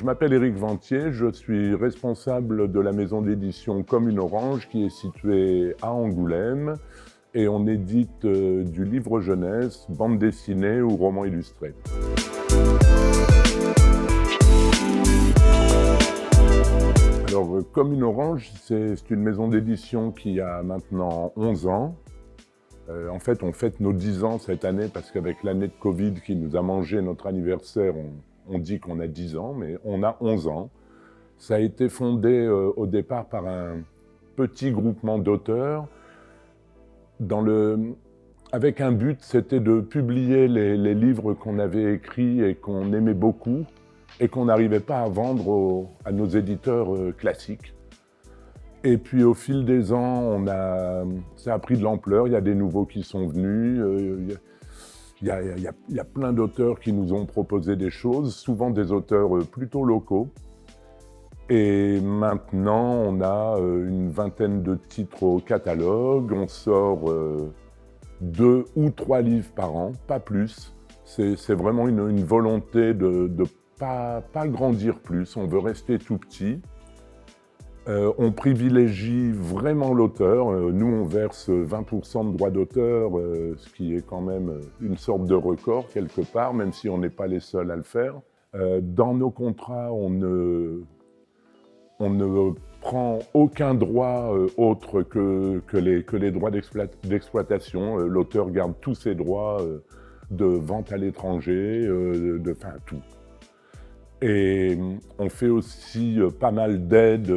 m'appelle Éric Ventier, je suis responsable de la maison d'édition Comme une Orange qui est située à Angoulême et on édite du livre jeunesse, bande dessinée ou roman illustré. Alors, Comme une Orange, c'est une maison d'édition qui a maintenant 11 ans. En fait, on fête nos 10 ans cette année parce qu'avec l'année de Covid qui nous a mangé notre anniversaire, on dit qu'on a 10 ans, mais on a 11 ans. Ça a été fondé au départ par un petit groupement d'auteurs avec un but, c'était de publier les livres qu'on avait écrits et qu'on aimait beaucoup et qu'on n'arrivait pas à vendre à nos éditeurs classiques. Et puis au fil des ans, ça a pris de l'ampleur, il y a des nouveaux qui sont venus, il y a plein d'auteurs qui nous ont proposé des choses, souvent des auteurs plutôt locaux. Et maintenant, on a une vingtaine de titres au catalogue, on sort 2 ou 3 livres par an, pas plus. C'est vraiment une volonté de pas grandir plus, on veut rester tout petit. On privilégie vraiment l'auteur. Nous, on verse 20% de droits d'auteur, ce qui est quand même une sorte de record quelque part, même si on n'est pas les seuls à le faire. Dans nos contrats, on ne prend aucun droit autre que les droits d'exploitation. L'auteur garde tous ses droits de vente à l'étranger, enfin tout. Et on fait aussi pas mal d'aide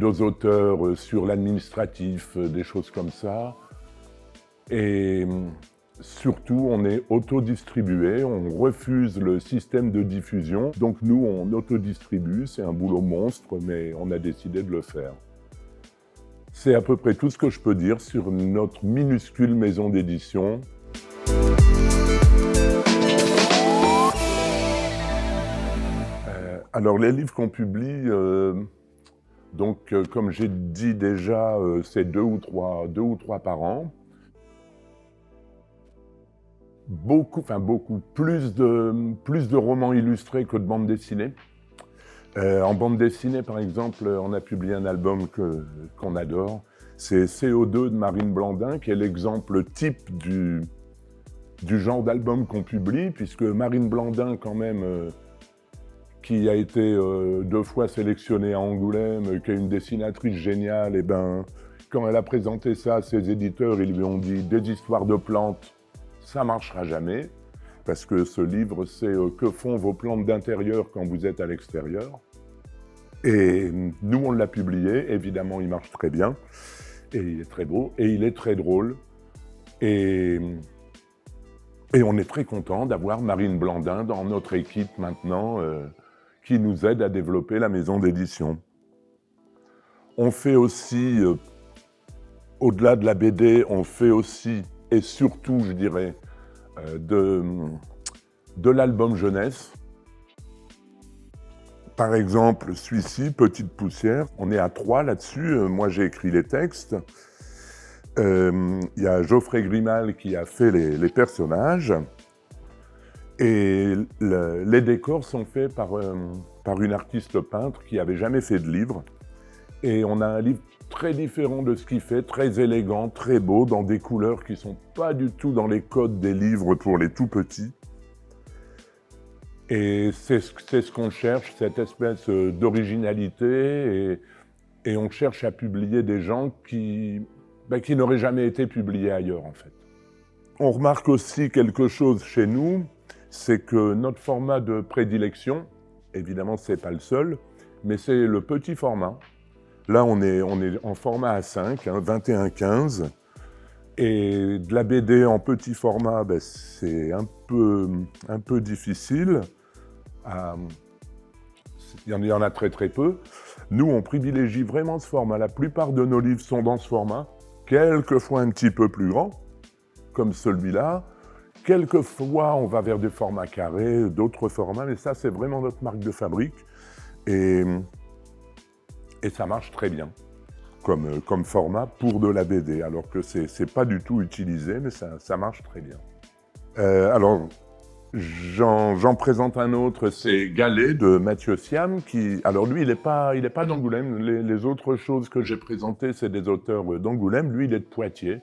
aux auteurs sur l'administratif, des choses comme ça. Et surtout, on est autodistribué, on refuse le système de diffusion. Donc nous, on autodistribue, c'est un boulot monstre, mais on a décidé de le faire. C'est à peu près tout ce que je peux dire sur notre minuscule maison d'édition. Alors les livres qu'on publie, comme j'ai dit déjà, c'est 2 ou 3 par an. Beaucoup plus de romans illustrés que de bandes dessinées. En bande dessinée, par exemple, on a publié un album qu'on adore. C'est CO2 de Marine Blandin, qui est l'exemple type du genre d'album qu'on publie, puisque Marine Blandin, quand même, qui a été 2 fois sélectionnée à Angoulême, qui est une dessinatrice géniale, et quand elle a présenté ça à ses éditeurs, ils lui ont dit « Des histoires de plantes, ça marchera jamais », parce que ce livre, c'est « Que font vos plantes d'intérieur quand vous êtes à l'extérieur ?» Et nous, on l'a publié, évidemment, il marche très bien, et il est très beau, et il est très drôle, et on est très content d'avoir Marine Blandin dans notre équipe maintenant, qui nous aide à développer la maison d'édition. On fait aussi, au-delà de la BD, on fait aussi, et surtout, je dirais, de l'album jeunesse. Par exemple, celui-ci, Petite poussière, on est à 3 là-dessus, moi j'ai écrit les textes. Il y a Geoffrey Grimal qui a fait les personnages. Et les décors sont faits par une artiste peintre qui n'avait jamais fait de livre. Et on a un livre très différent de ce qu'il fait, très élégant, très beau, dans des couleurs qui ne sont pas du tout dans les codes des livres pour les tout petits. Et c'est ce qu'on cherche, cette espèce d'originalité. Et on cherche à publier des gens qui n'auraient jamais été publiés ailleurs, en fait. On remarque aussi quelque chose chez nous, c'est que notre format de prédilection, évidemment c'est pas le seul, mais c'est le petit format. Là on est en format A5, 21-15, et de la BD en petit format, c'est un peu difficile. Il y en a très peu. Nous on privilégie vraiment ce format, la plupart de nos livres sont dans ce format, quelquefois un petit peu plus grand, comme celui-là. Quelquefois, on va vers des formats carrés, d'autres formats, mais ça, c'est vraiment notre marque de fabrique. Et ça marche très bien comme format pour de la BD, alors que c'est pas du tout utilisé, mais ça marche très bien. Alors, J'en présente un autre, c'est Galet de Mathieu Siam, qui, alors lui, il est pas d'Angoulême. Les autres choses que j'ai présentées, c'est des auteurs d'Angoulême. Lui, il est de Poitiers.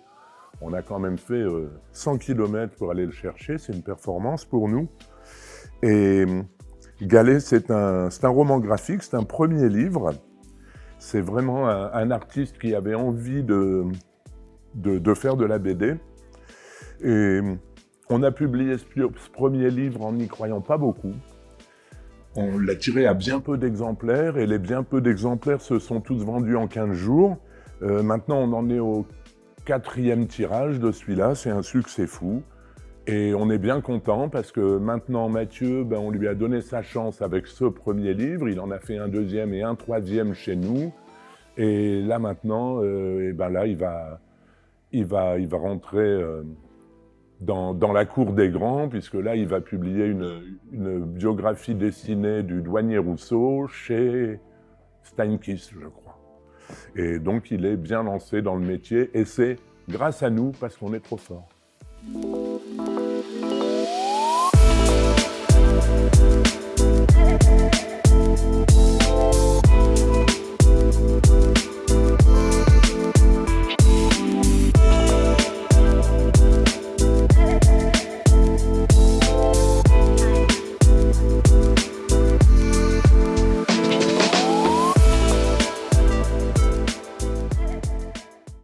On a quand même fait 100 km pour aller le chercher. C'est une performance pour nous. Et Galet, c'est un roman graphique, c'est un premier livre. C'est vraiment un artiste qui avait envie de faire de la BD. Et on a publié ce premier livre en n'y croyant pas beaucoup. On l'a tiré à bien peu d'exemplaires, et les bien peu d'exemplaires se sont tous vendus en 15 jours. Maintenant, on en est au 4e tirage de celui-là, c'est un succès fou. Et on est bien content parce que maintenant, Mathieu, on lui a donné sa chance avec ce premier livre. Il en a fait un deuxième et un troisième chez nous. Et là, maintenant, là, il va rentrer dans la cour des grands, puisque là, il va publier une biographie dessinée du douanier Rousseau chez Steinkiss, je crois. Et donc, il est bien lancé dans le métier, et c'est grâce à nous, parce qu'on est trop fort.